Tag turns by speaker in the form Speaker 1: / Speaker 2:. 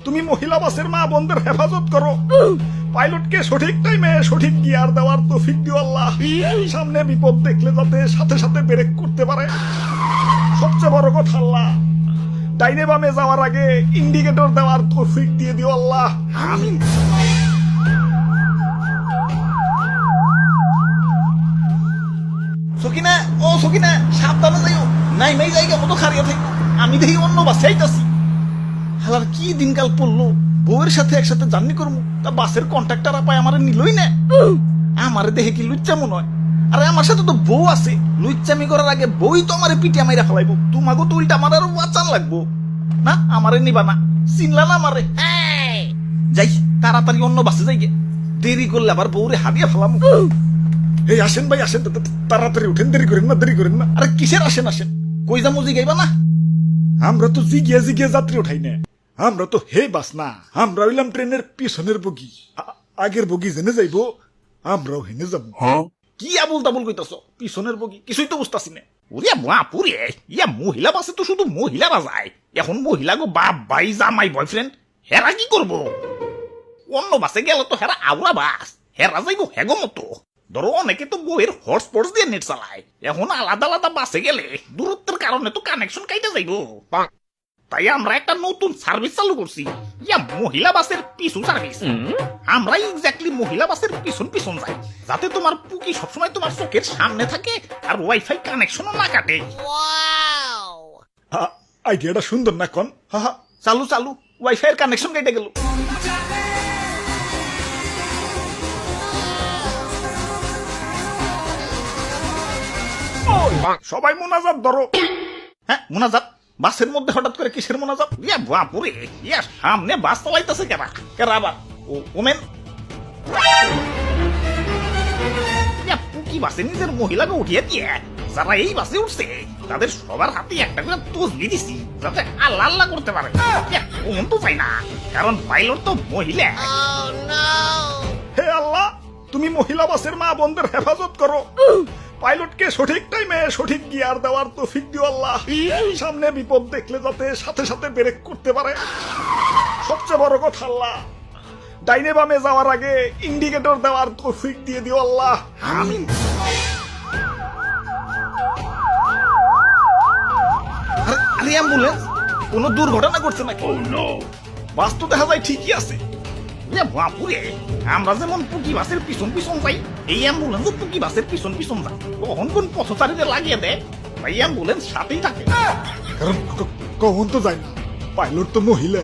Speaker 1: তুমি মহিলা বাসের মা বোনদের হেফাজত করো। পাইলটকে সঠিক টাইমে সঠিক গিয়ার দেওয়ার তৌফিক দিও আল্লাহ। সামনে বিপদ দেখলে যাতে সাথে সাথে ব্রেক করতে পারে। সবচেয়ে বড় কথা আল্লাহ, ডাইনে বামে যাওয়ার আগে ইন্ডিকেটর দেওয়ার তৌফিক দিয়ে দিও আল্লাহ। আমিন।
Speaker 2: সকিনা, ও সকিনা, সাবধানে যাইও, নাই মাই জায়গা মতো খারিয়া থাকো। আমি দেখি অন্য বাসে আইতাছি। হালার কি দিনকাল পড়লো, বউয়ের সাথে একসাথে জার্নি করবো, তা বাসের কন্ট্রাক্টর পায় আমার নিলই না। আমারে দেখে কি লুচ্চা মনে হয়? আরে আমার সাথে তো বউ আছে, লুচ্চামি করার আগে বউই তো আমারে পিটিয়া মাইরা ফেলাইবো। তোমাকে তো উল্টা আমার আরো বাঁচান লাগবো না। আমারে নিবা না, চিনলা না আমারে। যাই তাড়াতাড়ি অন্য বাসে যাই গে, দেরি করলে আবার বউরে হারিয়ে ফেলাম।
Speaker 1: এই আসেন ভাই আসেন, তাড়াতাড়ি উঠেন, দেরি করেন না, দেরি করেন না।
Speaker 2: আরে কিসের আসেন আসেন, কই যা মুজি গাইবা না?
Speaker 1: আমরা তো জিগিয়ে জিগিয়ে যাত্রী উঠাই না, আমরা তো হে বাস না, আমরা হইলাম ট্রেনের পিছনের বগি। আগের বগি জেনে যাইবো, আমরাও হেনে যাবো।
Speaker 2: কি আবুল তাবুল কইতাছ? পিছনের বগি কিছুই তো বুঝতাছি না। ওরে বাপুরে, ইয়া মহিলা বাসে তো শুধু মহিলারা যায়। এখন মহিলা গো বাপ ভাই জামাই বয়ফ্রেন্ড, হেরা কি করবো? অন্য বাসে গেল তো হেরা আউরা বাস, হেরা যাইবো হেগো মতো। ধরো অনেকে তো বইয়ের হটস্পট দিয়ে নেট চালায়। এখন আলাদা আলাদা বাসে গেলে দূরত্বের কারণে তো কানেকশন কাইটা যাইবো। তাই আমরা একটা নতুন সার্ভিস চালু করছি, ইয়া মহিলা বাসের পিছু সার্ভিস। আমরা এক্স্যাক্টলি মহিলা বাসের পিছন পিছন যাই, যাতে তোমার পুকি সবসময় তোমার চোখের সামনে থাকে আর ওয়াইফাই কানেকশনও না কাটে।
Speaker 1: আইডিয়াটা সুন্দর না কন?
Speaker 2: হা চালু চালু, ওয়াইফাই এর কানেকশন কেটে গেল।
Speaker 1: সবাই মোনাজাত ধরো।
Speaker 2: হ্যাঁ মোনাজাত? বাসের মধ্যে হঠাৎ করে কিসের মোনাজাত? ইয়া বাপুরে, ইয়া সামনে বাস চালাইতেছে কেরা কেরা আবার? ও ওমেন, ইয়া পুকি বাসে নিজের মহিলাকে উঠিয়ে দিয়ে যারা এই বাসে উঠছে তাদের সবার হাতে একটা করে তসবি দিছি, যাতে আল্লাহ আল্লাহ করতে পারে। ওমন তো চাই না, কারণ পাইলট তো মহিলা।
Speaker 1: হে আল্লাহ, তুমি মহিলা বাসের মা বোনদের হেফাজত করো। পাইলটকে সঠিক টাইমে সঠিক গিয়ার দেওয়ার তৌফিক দিও আল্লাহ। সামনে বিপদ দেখলে যাতে সাথে সাথে ব্রেক করতে পারে। সবচেয়ে বড় কথা আল্লাহ, ডাইনে বামে যাওয়ার আগে ইন্ডিকেটর দেওয়ার তৌফিক দিয়ে দিও আল্লাহ। আমিন।
Speaker 2: আরে অ্যাম্বুলেন্স কোনো দুর্ঘটনা করছে নাকি?
Speaker 1: বাস তো দেখা যায় ঠিকই আছে।
Speaker 2: বাপুরে, আমরা যেমন পুকি বাসের পিছন পিছন যাই, এই অ্যাম্বুলেন্স পুকি বাসের পিছন পিছন যায়। কখন কোন পথচারীদের লাগিয়ে দেয়, তাই অ্যাম্বুলেন্স সাথেই থাকে।
Speaker 1: কারণ কখন তো যায় না, পাইলট তো মহিলা।